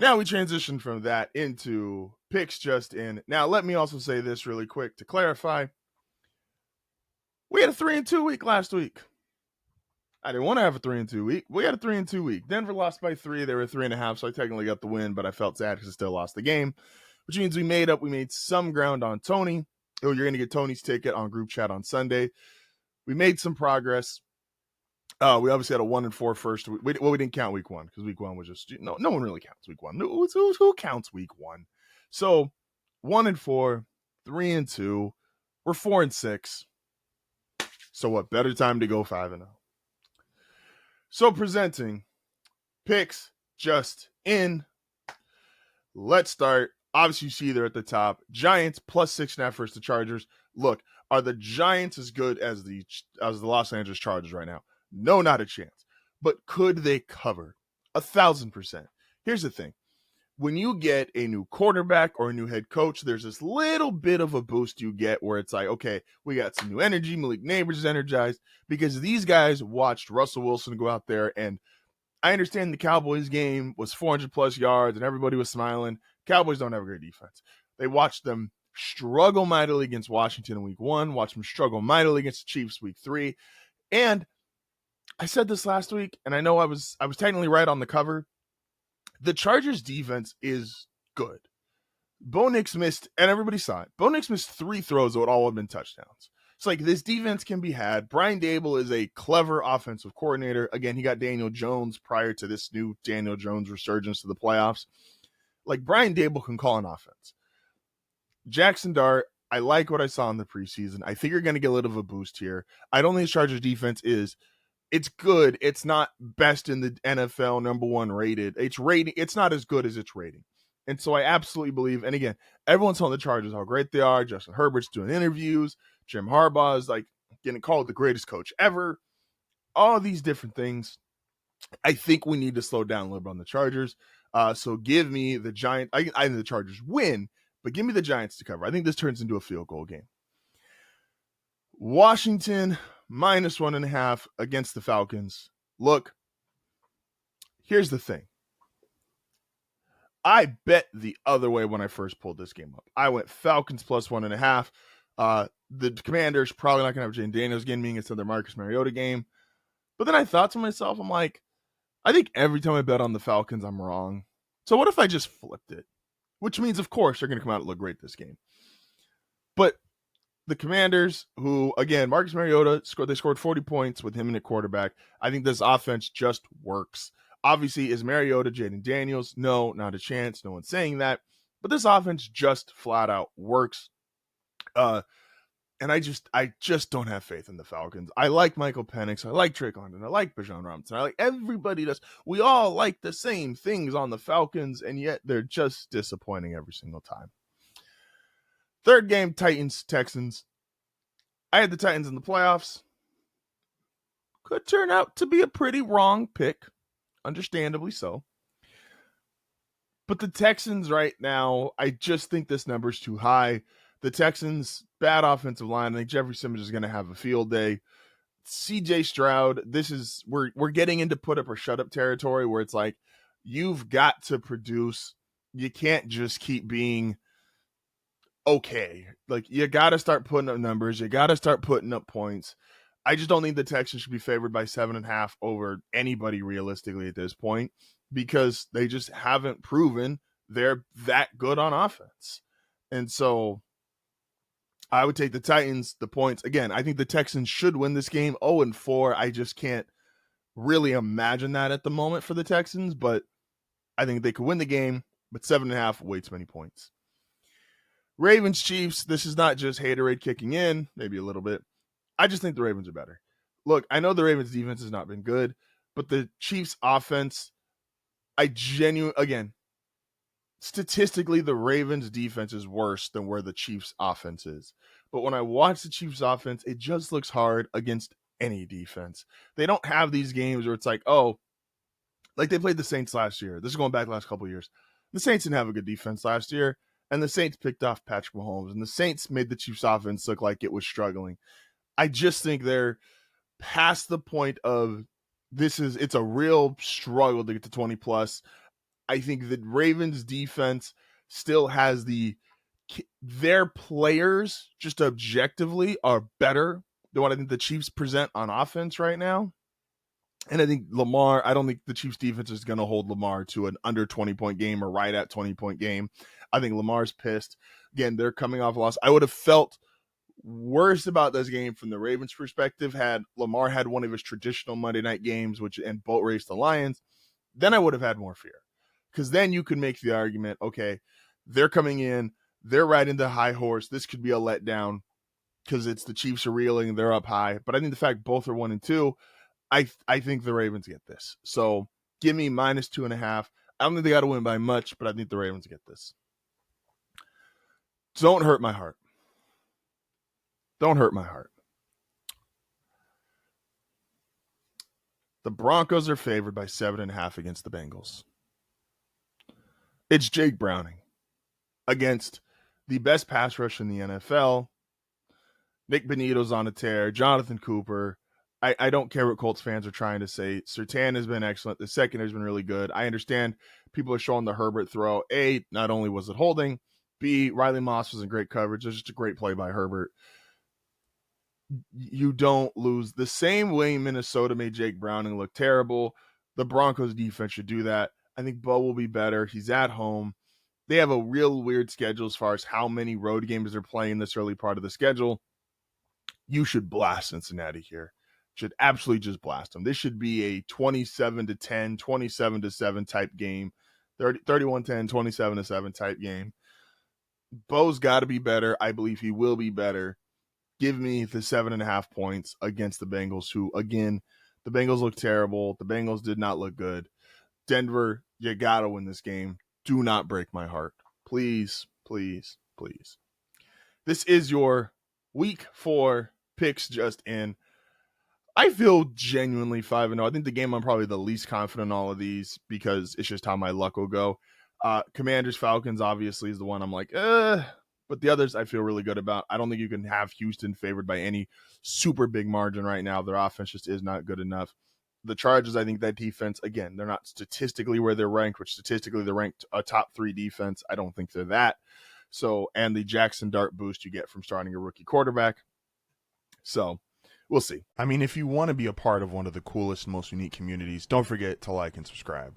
Now we transition from that into picks just in. Now, let me also say this really quick to clarify. We had a 3-2 week last week. I didn't want to have a 3-2 week. We had a 3-2 week. Denver lost by 3. They were 3.5, so I technically got the win, but I felt sad because I still lost the game, which means we made some ground on Tony. Oh, you're going to get Tony's ticket on group chat on Sunday. We made some progress. We obviously had a 1-4 first. We didn't count week 1 because week 1 was just no one really counts week 1. Who counts week 1? So 1-4, 3-2. We're 4-6. So what? Better time to go 5-0. So presenting picks just in. Let's start. Obviously, you see there at the top, Giants plus 6.5 versus the Chargers. Look, are the Giants as good as the Los Angeles Chargers right now? No, not a chance. But could they cover? 1,000%. Here's the thing. When you get a new quarterback or a new head coach, there's this little bit of a boost you get where it's like, okay, we got some new energy. Malik Neighbors is energized because these guys watched Russell Wilson go out there. And I understand the Cowboys game was 400 plus yards and everybody was smiling. Cowboys don't have a great defense. They watched them struggle mightily against Washington in week 1, watch them struggle mightily against the Chiefs week 3. And I said this last week, and I know I was technically right on the cover. The Chargers defense is good. Bo Nix missed, and everybody saw it. Bo Nix missed 3 throws that would all have been touchdowns. It's like this defense can be had. Brian Daboll is a clever offensive coordinator. Again, he got Daniel Jones prior to this new Daniel Jones resurgence to the playoffs. Like Brian Daboll can call an offense. Jackson Dart, I like what I saw in the preseason. I think you're going to get a little of a boost here. I don't think the Chargers defense it's good. It's not best in the NFL, number 1 rated. It's not as good as its rating. And so I absolutely believe, and again, everyone's telling the Chargers how great they are. Justin Herbert's doing interviews. Jim Harbaugh is like getting called the greatest coach ever. All these different things. I think we need to slow down a little bit on the Chargers. So give me the Giants. I think the Chargers win, but give me the Giants to cover. I think this turns into a field goal game. Washington minus 1.5 against the Falcons. Look, here's the thing. I bet the other way when I first pulled this game up. I went Falcons plus 1.5. The Commanders probably not going to have Jane Daniels game, meaning it's another Marcus Mariota game. But then I thought to myself, I'm like, I think every time I bet on the Falcons, I'm wrong. So what if I just flipped it? Which means, of course, they're going to come out and look great this game. But the Commanders, who, again, Marcus Mariota, they scored 40 points with him in at quarterback. I think this offense just works. Obviously, is Mariota Jaden Daniels? No, not a chance. No one's saying that. But this offense just flat out works. And I just don't have faith in the Falcons. I like Michael Penix. I like Drake London. I like Bijan Robinson. I like everybody does. We all like the same things on the Falcons, and yet they're just disappointing every single time. Third game, Titans-Texans. I had the Titans in the playoffs. Could turn out to be a pretty wrong pick. Understandably so. But the Texans right now, I just think this number's too high. The Texans, bad offensive line. I think Jeffrey Simmons is going to have a field day. CJ Stroud, we're getting into put up or shut up territory where it's like, you've got to produce. You can't just keep being okay. Like, you got to start putting up numbers. You got to start putting up points. I just don't think the Texans should be favored by 7.5 over anybody realistically at this point because they just haven't proven they're that good on offense. And so I would take the Titans, the points. Again, I think the Texans should win this game 0-4. I just can't really imagine that at the moment for the Texans, but I think they could win the game, but 7.5, way too many points. Ravens, Chiefs, this is not just haterade kicking in, maybe a little bit. I just think the Ravens are better. Look, I know the Ravens defense has not been good, but the Chiefs offense, again, statistically, the Ravens defense is worse than where the Chiefs offense is. But when I watch the Chiefs offense, it just looks hard against any defense. They don't have these games where it's like, oh, like they played the Saints last year. This is going back the last couple of years. The Saints didn't have a good defense last year, and the Saints picked off Patrick Mahomes, and the Saints made the Chiefs offense look like it was struggling. I just think they're past the point of it's a real struggle to get to 20 plus. I think the Ravens defense still has their players just objectively are better than what I think the Chiefs present on offense right now. And I think I don't think the Chiefs defense is going to hold Lamar to an under 20-point game or right at 20-point game. I think Lamar's pissed. Again, they're coming off a loss. I would have felt worse about this game from the Ravens' perspective had Lamar had one of his traditional Monday night games, and boat race the Lions. Then I would have had more fear. Because then you could make the argument, okay, they're coming in, they're riding the high horse. This could be a letdown because it's the Chiefs are reeling, they're up high. But I think the fact both are 1-2, I think the Ravens get this. So give me -2.5. I don't think they got to win by much, but I think the Ravens get this. Don't hurt my heart. Don't hurt my heart. The Broncos are favored by 7.5 against the Bengals. It's Jake Browning against the best pass rush in the NFL. Nick Benito's on a tear. Jonathan Cooper. I don't care what Colts fans are trying to say. Surtain has been excellent. The secondary has been really good. I understand people are showing the Herbert throw. A, not only was it holding. B, Riley Moss was in great coverage. It was just a great play by Herbert. You don't lose. The same way Minnesota made Jake Browning look terrible, the Broncos defense should do that. I think Bo will be better. He's at home. They have a real weird schedule as far as how many road games they're playing this early part of the schedule. You should blast Cincinnati here. Should absolutely just blast them. This should be a 27-10, 27-7 type game. 31-10, 27-7 type game. Bo's got to be better. I believe he will be better. Give me the 7.5 points against the Bengals, who, again, the Bengals look terrible. The Bengals did not look good. Denver, you got to win this game. Do not break my heart. Please, please, please. This is your week 4 picks just in. I feel genuinely 5-0. I think the game I'm probably the least confident in all of these because it's just how my luck will go. Commanders, Falcons obviously is the one I'm like, but the others I feel really good about. I don't think you can have Houston favored by any super big margin right now. Their offense just is not good enough. The Chargers, I think that defense, again, they're not statistically where they're ranked, which statistically they're ranked a top 3 defense. I don't think they're that. So, and the Jackson Dart boost you get from starting a rookie quarterback. So, we'll see. I mean, if you want to be a part of one of the coolest, most unique communities, don't forget to like and subscribe.